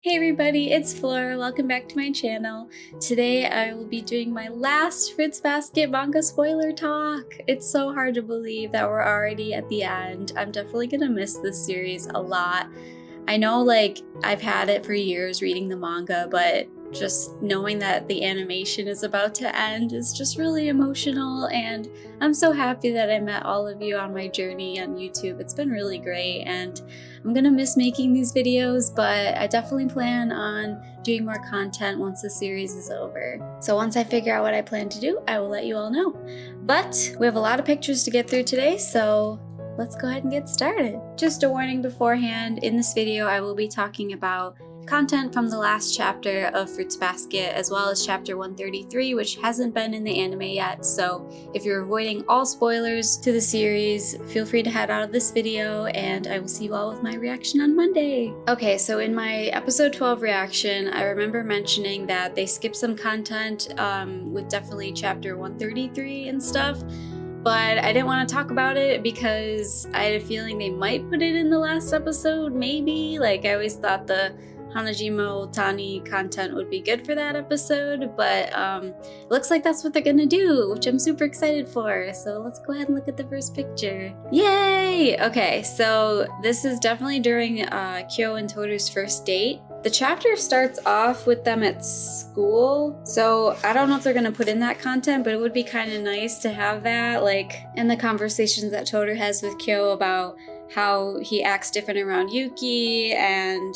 Hey everybody, it's Flora. Welcome back to my channel. Today I will be doing my last Fruits Basket manga spoiler talk. It's so hard to believe that we're already at the end. I'm definitely gonna miss this series a lot. I know I've had it for years reading the manga, but just knowing that the animation is about to end is just really emotional, and I'm so happy that I met all of you on my journey on YouTube. It's been really great, and I'm gonna miss making these videos, but I definitely plan on doing more content once the series is over. So once I figure out what I plan to do, I will let you all know. But we have a lot of pictures to get through today, so let's go ahead and get started. Just a warning beforehand, in this video I will be talking about content from the last chapter of Fruits Basket, as well as chapter 133, which hasn't been in the anime yet, so if you're avoiding all spoilers to the series, feel free to head out of this video, and I will see you all with my reaction on Monday. Okay, so in my episode 12 reaction, I remember mentioning that they skipped some content with definitely chapter 133 and stuff, but I didn't want to talk about it because I had a feeling they might put it in the last episode, maybe. I always thought the Hanajima Otani content would be good for that episode, but it looks like that's what they're gonna do, which I'm super excited for. So let's go ahead and look at the first picture. Yay! Okay, so this is definitely during Kyo and Toru's first date. The chapter starts off with them at school, so I don't know if they're gonna put in that content, but it would be kind of nice to have that, and the conversations that Toru has with Kyo about how he acts different around Yuki, and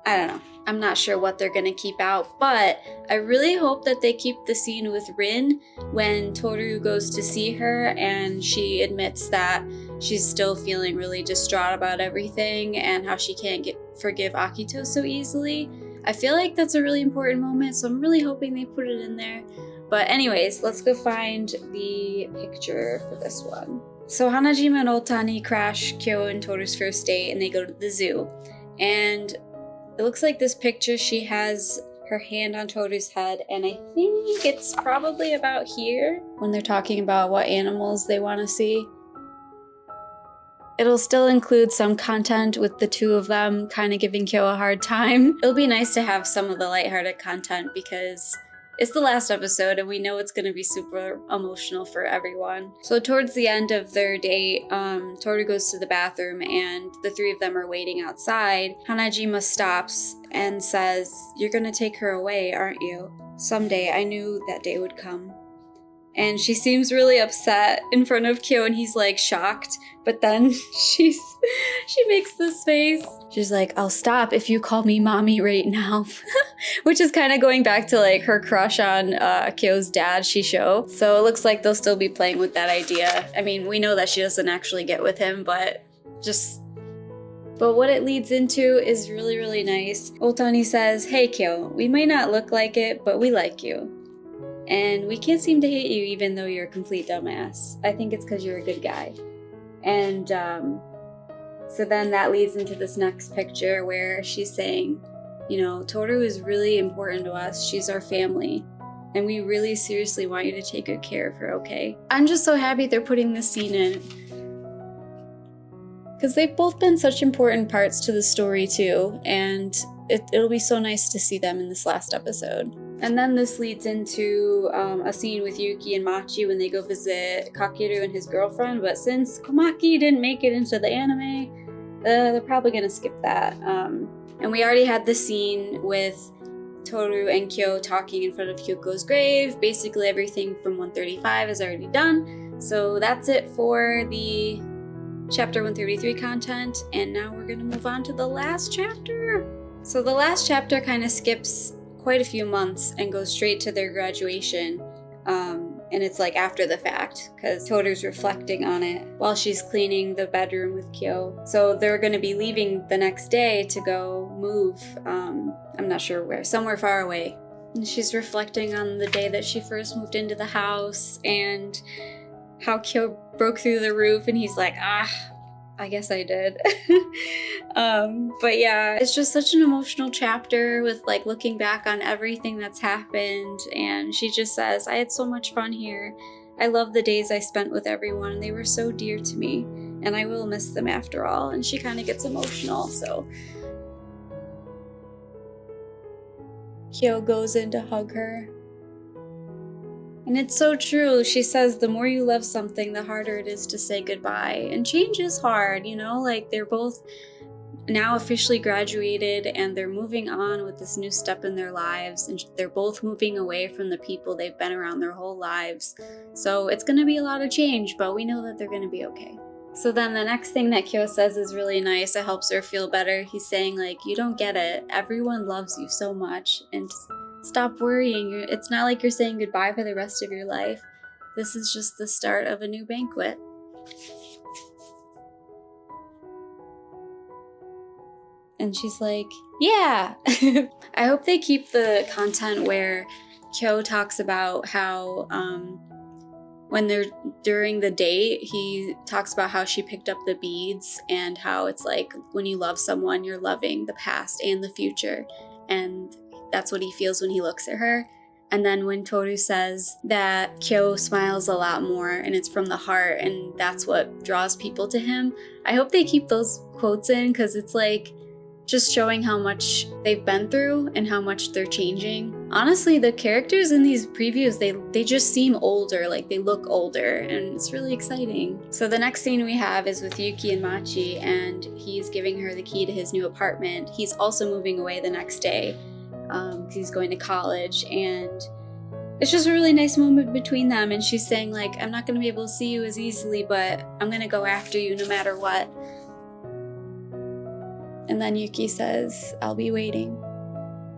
I don't know. I'm not sure what they're gonna keep out, but I really hope that they keep the scene with Rin when Toru goes to see her and she admits that she's still feeling really distraught about everything and how she can't forgive Akito so easily. I feel like that's a really important moment, so I'm really hoping they put it in there. But anyways, let's go find the picture for this one. So Hanajima and Otani crash Kyo and Toru's first date and they go to the zoo. And it looks like this picture, she has her hand on Toru's head, and I think it's probably about here when they're talking about what animals they want to see. It'll still include some content with the two of them kind of giving Kyo a hard time. It'll be nice to have some of the lighthearted content because it's the last episode and we know it's going to be super emotional for everyone. So towards the end of their date, Toru goes to the bathroom and the three of them are waiting outside. Hanajima stops and says, "You're going to take her away, aren't you? Someday I knew that day would come." And she seems really upset in front of Kyo, and he's shocked, but then she makes this face. She's like, "I'll stop if you call me mommy right now." Which is kind of going back to her crush on Kyo's dad, Shisho. So it looks like they'll still be playing with that idea. I mean, we know that she doesn't actually get with him, but what it leads into is really, really nice. Otani says, "Hey Kyo, we may not look like it, but we like you. And we can't seem to hate you even though you're a complete dumbass. I think it's because you're a good guy." And so then that leads into this next picture where she's saying, Toru is really important to us. She's our family. And we really seriously want you to take good care of her, okay? I'm just so happy they're putting this scene in. Because they've both been such important parts to the story too. And it'll be so nice to see them in this last episode. And then this leads into a scene with Yuki and Machi when they go visit Kakeru and his girlfriend, but since Komaki didn't make it into the anime, they're probably gonna skip that. And we already had the scene with Toru and Kyo talking in front of Kyuko's grave. Basically everything from 135 is already done. So that's it for the chapter 133 content, and now we're gonna move on to the last chapter. So the last chapter kind of skips quite a few months and goes straight to their graduation, and it's after the fact because Toru's reflecting on it while she's cleaning the bedroom with Kyo. So they're going to be leaving the next day to go move, I'm not sure where, somewhere far away. And she's reflecting on the day that she first moved into the house and how Kyo broke through the roof, and he's like, I guess I did. But yeah, it's just such an emotional chapter with looking back on everything that's happened. And she just says, "I had so much fun here. I love the days I spent with everyone. They were so dear to me, and I will miss them after all." And she kind of gets emotional. So Kyo goes in to hug her. And it's so true. She says the more you love something, the harder it is to say goodbye. And change is hard, you know? Like, they're both now officially graduated and they're moving on with this new step in their lives. And they're both moving away from the people they've been around their whole lives. So it's going to be a lot of change, but we know that they're going to be okay. So then the next thing that Kyo says is really nice. It helps her feel better. He's saying, like, you don't get it. Everyone loves you so much. And stop worrying. It's not like you're saying goodbye for the rest of your life. This is just the start of a new banquet. And she's like, yeah. I hope they keep the content where Kyo talks about how when they're during the date, he talks about how she picked up the beads and how it's like when you love someone, you're loving the past and the future. And that's what he feels when he looks at her. And then when Toru says that Kyo smiles a lot more and it's from the heart and that's what draws people to him, I hope they keep those quotes in because it's like just showing how much they've been through and how much they're changing. Honestly, the characters in these previews, they just seem older, like they look older, and it's really exciting. So the next scene we have is with Yuki and Machi, and he's giving her the key to his new apartment. He's also moving away the next day. He's going to college, and it's just a really nice moment between them, and she's saying, like, I'm not going to be able to see you as easily, but I'm going to go after you no matter what. And then Yuki says, I'll be waiting.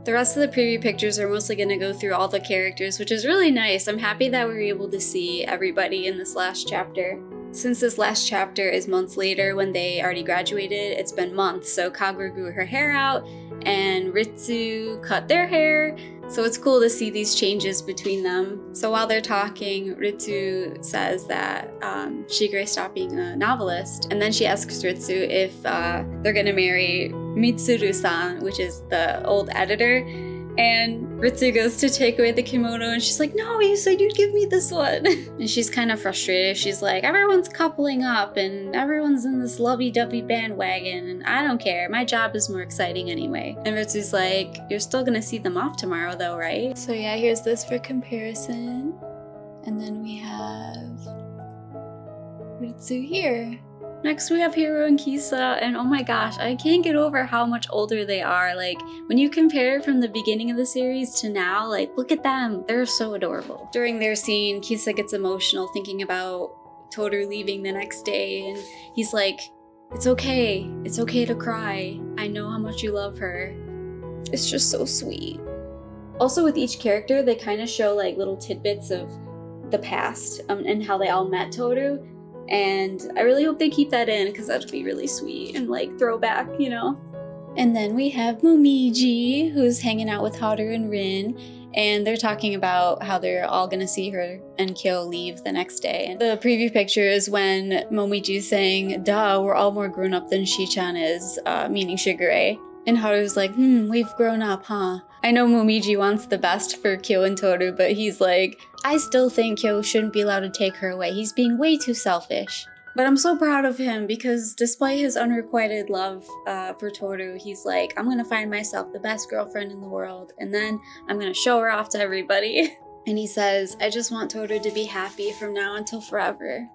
The rest of the preview pictures are mostly going to go through all the characters, which is really nice. I'm happy that we were able to see everybody in this last chapter. Since this last chapter is months later when they already graduated, it's been months. So Kagura grew her hair out and Ritsu cut their hair. So it's cool to see these changes between them. So while they're talking, Ritsu says that Shigure stopped being a novelist. And then she asks Ritsu if they're gonna marry Mitsuru-san, which is the old editor. And Ritsu goes to take away the kimono and she's like, no, you said you'd give me this one. And she's kind of frustrated. She's like, everyone's coupling up and everyone's in this lovey-dovey bandwagon and I don't care. My job is more exciting anyway. And Ritsu's like, you're still gonna see them off tomorrow though, right? So yeah, here's this for comparison. And then we have Ritsu here. Next we have Hiro and Kisa, and oh my gosh, I can't get over how much older they are. Like, when you compare from the beginning of the series to now, like, look at them. They're so adorable. During their scene, Kisa gets emotional thinking about Toru leaving the next day, and he's like, it's okay to cry. I know how much you love her. It's just so sweet. Also with each character, they kind of show like little tidbits of the past and how they all met Toru. And I really hope they keep that in because that would be really sweet and like throwback, you know? And then we have Momiji, who's hanging out with Haru and Rin, and they're talking about how they're all gonna see her and Kyo leave the next day. And the preview picture is when Momiji's saying, duh, we're all more grown up than Shi-chan is, meaning Shigure. And Haru's like, we've grown up, huh? I know Momiji wants the best for Kyo and Toru, but he's like, I still think Kyo shouldn't be allowed to take her away. He's being way too selfish. But I'm so proud of him because despite his unrequited love for Toru, he's like, I'm gonna find myself the best girlfriend in the world, and then I'm gonna show her off to everybody. And he says, I just want Toru to be happy from now until forever.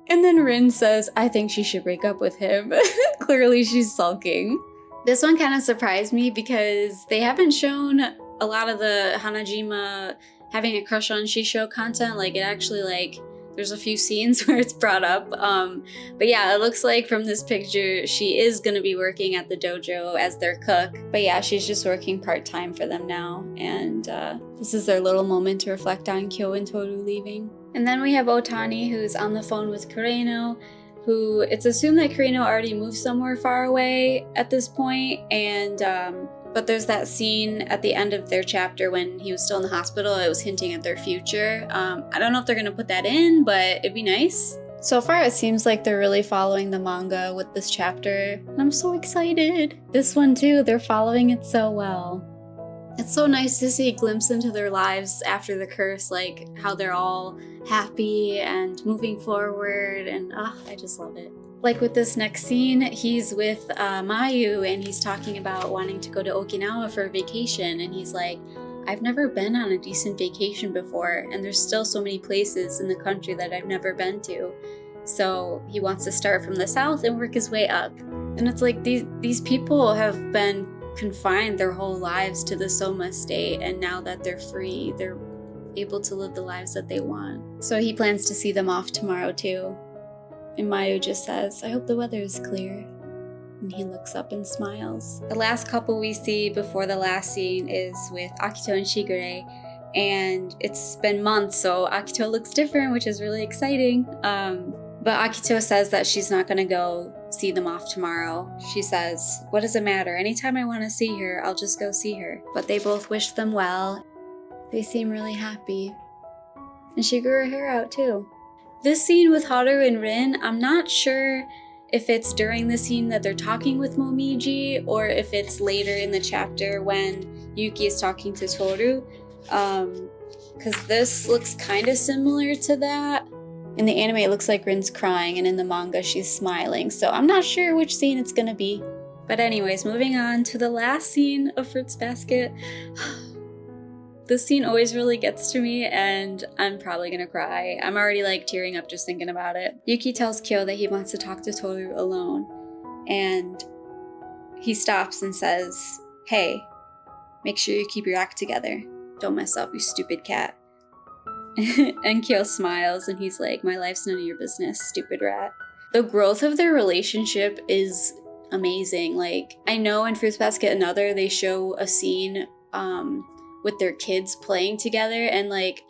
And then Rin says, I think she should break up with him. Clearly she's sulking. This one kind of surprised me because they haven't shown a lot of the Hanajima having a crush on Shisho content. Like, it actually, like, there's a few scenes where it's brought up. But yeah, it looks like from this picture, she is going to be working at the dojo as their cook. But yeah, she's just working part-time for them now. And this is their little moment to reflect on Kyo and Toru leaving. And then we have Otani, who's on the phone with Kureno, who it's assumed that Kureno already moved somewhere far away at this point, and but there's that scene at the end of their chapter when he was still in the hospital. It was hinting at their future. I don't know if they're gonna put that in, but it'd be nice. So far, it seems like they're really following the manga with this chapter, and I'm so excited. This one too, they're following it so well. It's so nice to see a glimpse into their lives after the curse, like how they're all happy and moving forward, and I just love it. Like with this next scene, he's with Mayu and he's talking about wanting to go to Okinawa for a vacation, and he's like, I've never been on a decent vacation before, and there's still so many places in the country that I've never been to. So he wants to start from the south and work his way up. And it's like these people have been confined their whole lives to the Soma state, and now that they're free, they're able to live the lives that they want. So he plans to see them off tomorrow too. And Mayu just says, I hope the weather is clear. And he looks up and smiles. The last couple we see before the last scene is with Akito and Shigure. And it's been months, so Akito looks different, which is really exciting. But Akito says that she's not gonna go see them off tomorrow. She says, what does it matter? Anytime I wanna see her, I'll just go see her. But they both wish them well. They seem really happy. And she grew her hair out too. This scene with Haru and Rin, I'm not sure if it's during the scene that they're talking with Momiji or if it's later in the chapter when Yuki is talking to Toru. Because this looks kind of similar to that. In the anime, it looks like Rin's crying, and in the manga, she's smiling. So I'm not sure which scene it's gonna be. But anyways, moving on to the last scene of Fruits Basket. This scene always really gets to me, and I'm probably gonna cry. I'm already like tearing up just thinking about it. Yuki tells Kyo that he wants to talk to Toru alone, and he stops and says, hey, make sure you keep your act together. Don't mess up, you stupid cat. And Kyo smiles and he's like, my life's none of your business, stupid rat. The growth of their relationship is amazing. Like, I know in Fruits Basket Another, they show a scene with their kids playing together, and like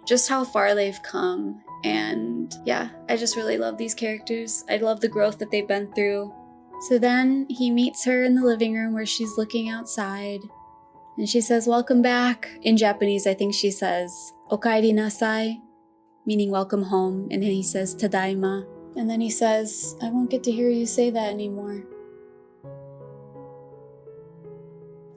just how far they've come. And yeah, I just really love these characters. I love the growth that they've been through. So then he meets her in the living room where she's looking outside, and she says, welcome back. In Japanese, I think she says, okaeri nasai, meaning welcome home. And then he says, tadaima. And then he says, I won't get to hear you say that anymore.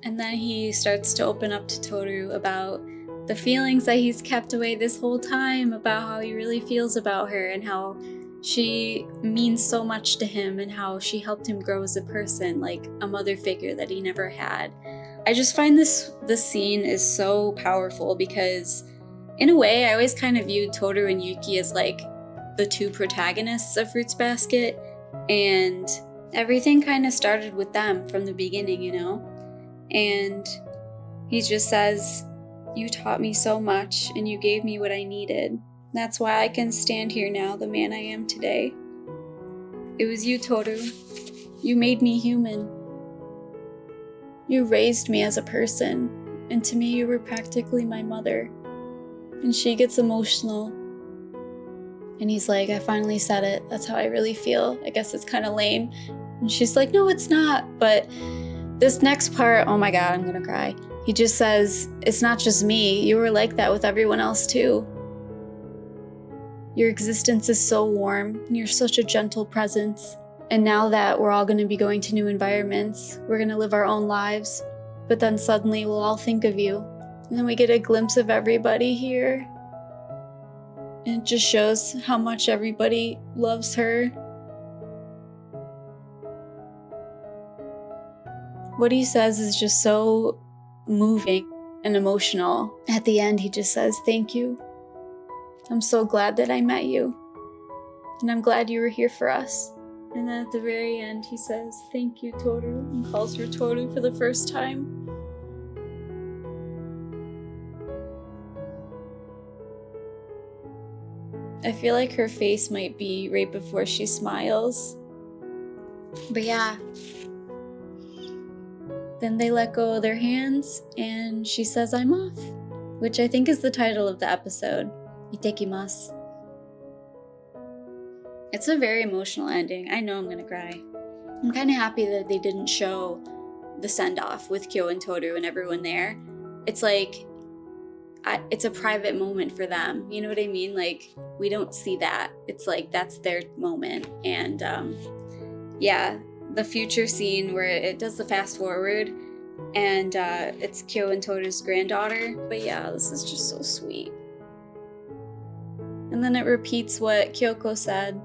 And then he starts to open up to Toru about the feelings that he's kept away this whole time, about how he really feels about her and how she means so much to him and how she helped him grow as a person, like a mother figure that he never had. I just find this scene is so powerful because in a way I always kind of viewed Toru and Yuki as like the two protagonists of Fruits Basket, and everything kind of started with them from the beginning, you know? And he just says, you taught me so much and you gave me what I needed. That's why I can stand here now, the man I am today. It was you, Toru. You made me human. You raised me as a person, and to me you were practically my mother. And she gets emotional. And he's like, I finally said it. That's how I really feel. I guess it's kind of lame. And she's like, no, it's not. But this next part, oh my God, I'm gonna cry. He just says, it's not just me. You were like that with everyone else too. Your existence is so warm, and you're such a gentle presence. And now that we're all gonna be going to new environments, we're gonna live our own lives, but then suddenly we'll all think of you. And then we get a glimpse of everybody here. And it just shows how much everybody loves her. What he says is just so moving and emotional. At the end, he just says, thank you. I'm so glad that I met you. And I'm glad you were here for us. And then at the very end, he says, thank you, Toru, and calls her Toru for the first time. I feel like her face might be right before she smiles. But yeah. Then they let go of their hands, and she says, I'm off, which I think is the title of the episode. Itekimasu. It's a very emotional ending. I know I'm gonna cry. I'm kind of happy that they didn't show the send-off with Kyo and Toru and everyone there. It's like, it's a private moment for them. You know what I mean? Like, we don't see that. It's like, that's their moment. And yeah, the future scene where it does the fast forward, and it's Kyo and Toru's granddaughter. But yeah, this is just so sweet. And then it repeats what Kyoko said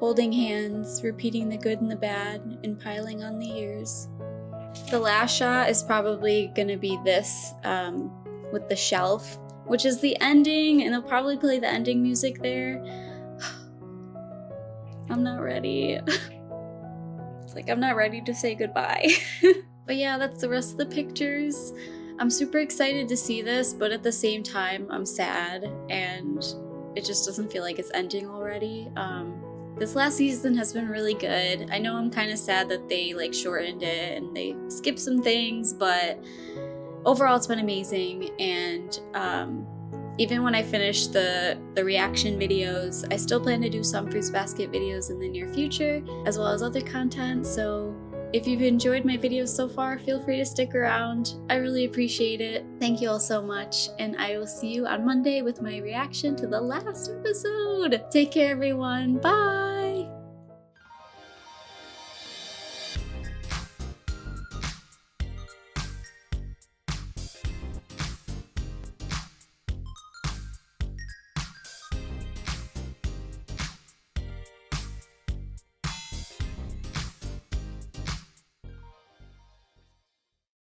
holding hands, repeating the good and the bad, and piling on the years. The last shot is probably gonna be this with the shelf, which is the ending, and they'll probably play the ending music there. I'm not ready. It's like I'm not ready to say goodbye. But yeah, that's the rest of the pictures. I'm super excited to see this, but at the same time, I'm sad, and it just doesn't feel like it's ending already. This last season has been really good. I know I'm kind of sad that they like shortened it and they skipped some things, but overall it's been amazing. And even when I finish the reaction videos, I still plan to do some Fruits Basket videos in the near future, as well as other content. So if you've enjoyed my videos so far, feel free to stick around. I really appreciate it. Thank you all so much, and I will see you on Monday with my reaction to the last episode. Take care, everyone. Bye!